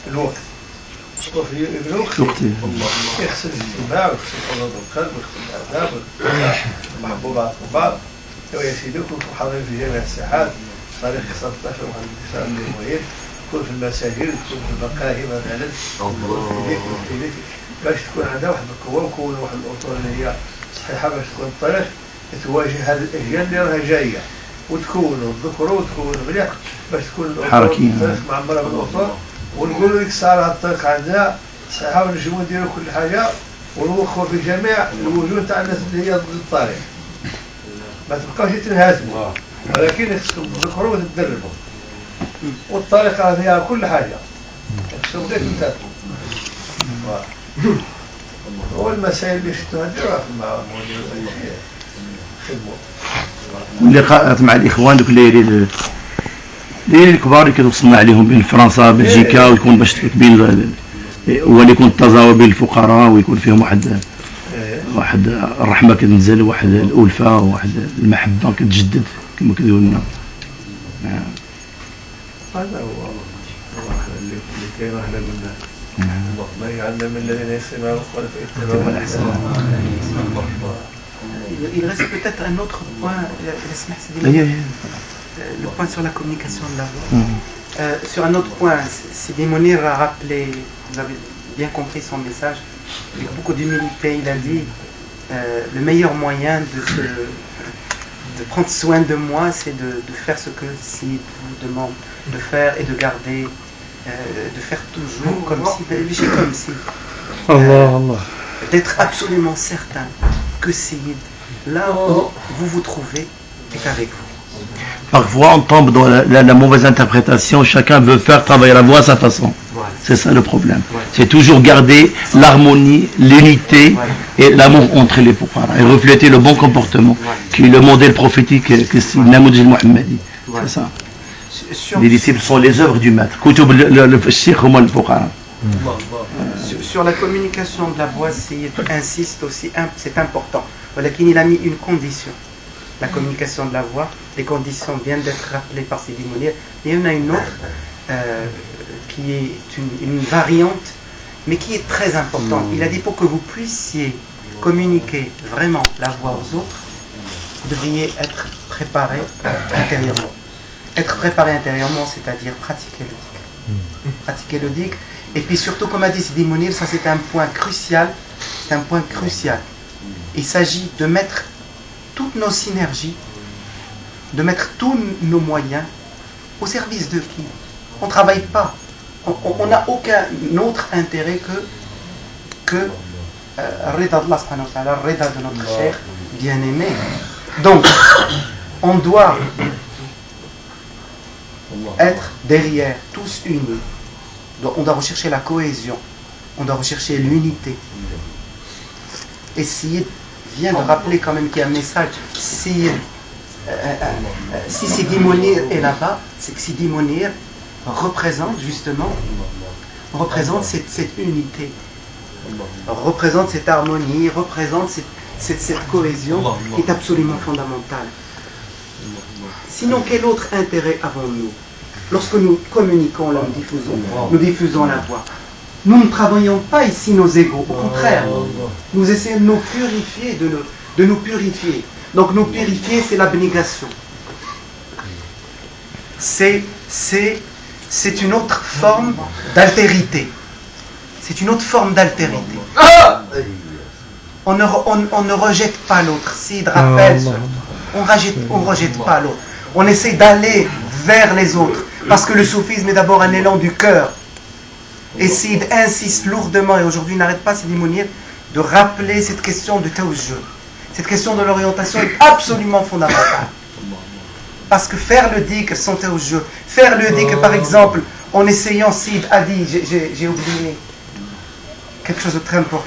الوقت وفي الوقت يغسل الاجتماع ويغسل حظوظ القلب ويغسل الآداب ويغسل المحبوبات الكبار ويا سيدي يكون حاضرين في جميع الساحات طريق 19 وواحد الاتصال اللي مهم يكون في المساجد يكون في المقاهي مثلا باش تكون عندها واحد القوة وكون واحد الأطر اللي هي صحيحة باش تكون الطريق تواجه هذه الأجيال اللي راها جاية وتكونوا تذكروا وتكونوا مليح باش تكون الطريق معمرة بالأطر ونقولوا لك صار هذا الطريق عندنا صحيحة ونجموا نديروا كل حاجة ونوخوا في جميع الوجود تاع الناس اللي هي ضد الطريق ما تبقاوش تنهزموا ولكن خصكم تذكروا وتدربوا والطريقة فيها كل حاجة خصكم غير تنتبهوا والمسائل اللي شفتوها ديروها في المدير خدموا واللقاءات مع الاخوان دوك اللي الكبار اللي كتوصلنا عليهم بين فرنسا بلجيكا ويكون باش بين هو اللي يكون التزاور بين الفقراء ويكون فيهم واحد الرحمه كتنزل واحد الالفه وواحد المحبه كتجدد كما كيقولوا لنا. هذا هو اللي كاين وحنا قلنا ما يجعلنا من الذين يستمعون القول فيتبعون احسنه. Il reste peut-être un autre point, le point sur la communication de la voix. Sur un autre point, Sidi Mounir a rappelé, vous avez bien compris son message, avec beaucoup d'humilité, il a dit le meilleur moyen de prendre soin de moi, c'est de faire ce que Sidi vous demande de faire et de garder, de faire toujours comme si, d'être absolument certain que Sidi, là où vous vous trouvez, est avec vous. Parfois, on tombe dans la mauvaise interprétation. Chacun veut faire travailler la voix à sa façon. Voilà. C'est ça le problème. Voilà. C'est toujours garder l'harmonie, l'unité voilà. et l'amour entre les fuqara et refléter le bon comportement voilà. qui est le modèle prophétique que c'est Namoudj al-Muhammadi. Voilà. C'est ça. Les disciples sont les œuvres du maître. Sur la communication de la voix, Sayyid insiste aussi, c'est important. Voilà qu'il a mis une condition. La communication de la voix, les conditions viennent d'être rappelées par Sidi Mounir. Il y en a une autre qui est une variante, mais qui est très importante. Il a dit pour que vous puissiez communiquer vraiment la voix aux autres, vous devriez être préparé intérieurement. Être préparé intérieurement, c'est-à-dire pratiquer le dhikr. Pratiquer le dhikr. Et puis surtout, comme a dit Sidi Mounir, ça c'est un point crucial. C'est un point crucial. Il s'agit de mettre toutes nos synergies, de mettre tous nos moyens au service de qui? On ne travaille pas. On n'a aucun autre intérêt que Rida d'Allah subhanahu wa ta'ala, Rida de notre cher bien-aimé. Donc, on doit être derrière, tous unis. On doit rechercher la cohésion, on doit rechercher l'unité. Essayer vient de rappeler quand même qu'il y a un message. Si Sidi Mounir est là-bas, c'est que Sidi Mounir représente justement cette unité, représente cette harmonie, représente cette cohésion qui est absolument fondamentale. Sinon, quel autre intérêt avons-nous? Lorsque nous communiquons, nous diffusons la voix. Nous ne travaillons pas ici nos égos, au contraire, nous essayons de nous purifier, de nous purifier. Donc nous purifier, c'est l'abnégation. C'est une autre forme d'altérité. C'est une autre forme d'altérité. On ne rejette pas l'autre. S'il rappelle, on ne rejette pas l'autre. On essaie d'aller vers les autres. Parce que le soufisme est d'abord un élan du cœur. Et Sid insiste lourdement, et aujourd'hui il n'arrête pas, Sidi Mounir, de rappeler cette question de tawajjuh. Cette question de l'orientation est absolument fondamentale. Parce que faire le dhikr sans tawajjuh, faire le dhikr par exemple, en essayant, Sid a dit, j'ai oublié quelque chose de très important,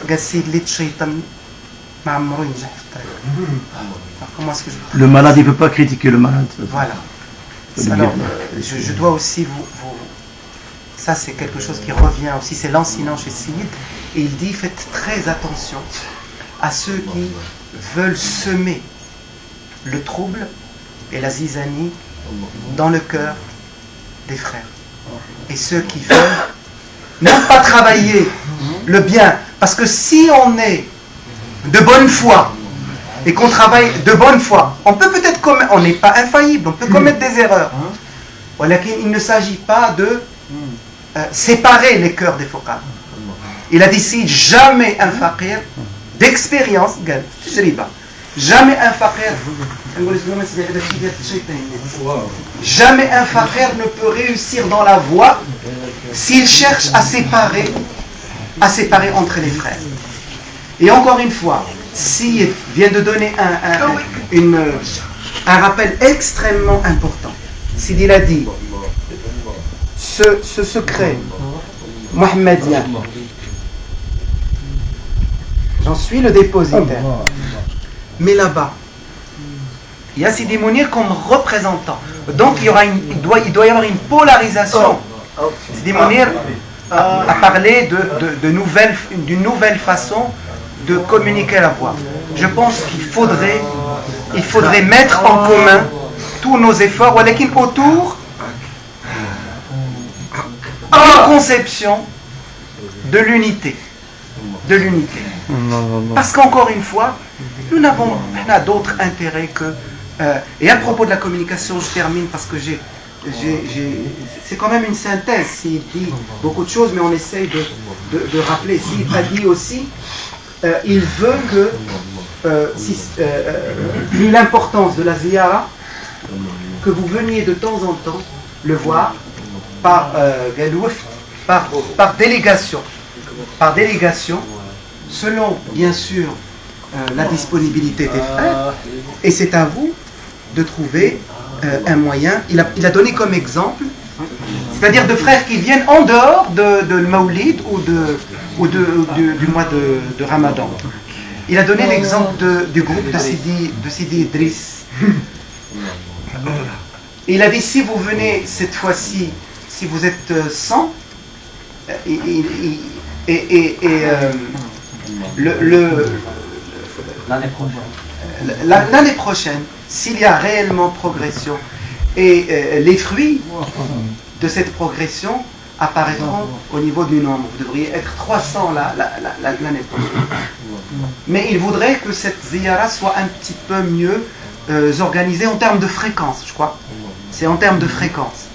comment est-ce que le malade, il ne peut pas critiquer le malade. Voilà. Alors, je dois aussi vous ça c'est quelque chose qui revient aussi, c'est l'enseignant chez Sid, et il dit faites très attention à ceux qui veulent semer le trouble et la zizanie dans le cœur des frères, et ceux qui veulent n'aime pas travailler le bien. Parce que si on est de bonne foi et qu'on travaille de bonne foi, on peut peut-être commettre, on n'est pas infaillible, on peut commettre des erreurs. Il ne s'agit pas de séparer les cœurs des fuqaha. Il a dit si jamais un faqir d'expérience, jamais un faqir ne peut réussir dans la voie s'il cherche à séparer entre les frères. Et encore une fois, Syed vient de donner un rappel extrêmement important. Syed il a dit ce secret mohammedien, j'en suis le dépositaire. Mais là-bas, il y a Sidi Mounir comme représentant. Donc il doit y avoir une polarisation. Sidi Mounir a parlé d'une nouvelle façon de communiquer la voix. Je pense qu'il faudrait mettre en commun tous nos efforts autour d'une conception de l'unité. Parce qu'encore une fois, nous n'avons pas d'autre intérêt que... et à propos de la communication, je termine parce que c'est quand même une synthèse. S'il dit beaucoup de choses, mais on essaye de rappeler. S'il a dit aussi, il veut que, vu l'importance de la ziyara, que vous veniez de temps en temps le voir par délégation. Par délégation, selon, bien sûr, la disponibilité des frères, et c'est à vous de trouver un moyen. Il a donné comme exemple, c'est-à-dire de frères qui viennent en dehors de Mawlid ou du mois de Ramadan. Il a donné l'exemple du groupe de Sidi Idriss. Il a dit, si vous venez cette fois-ci, si vous êtes 100, l'année prochaine, s'il y a réellement progression, et les fruits de cette progression apparaîtront au niveau du nombre. Vous devriez être 300 l'année prochaine. Mais il voudrait que cette ziyara soit un petit peu mieux organisée en termes de fréquence, je crois. C'est en termes de fréquence.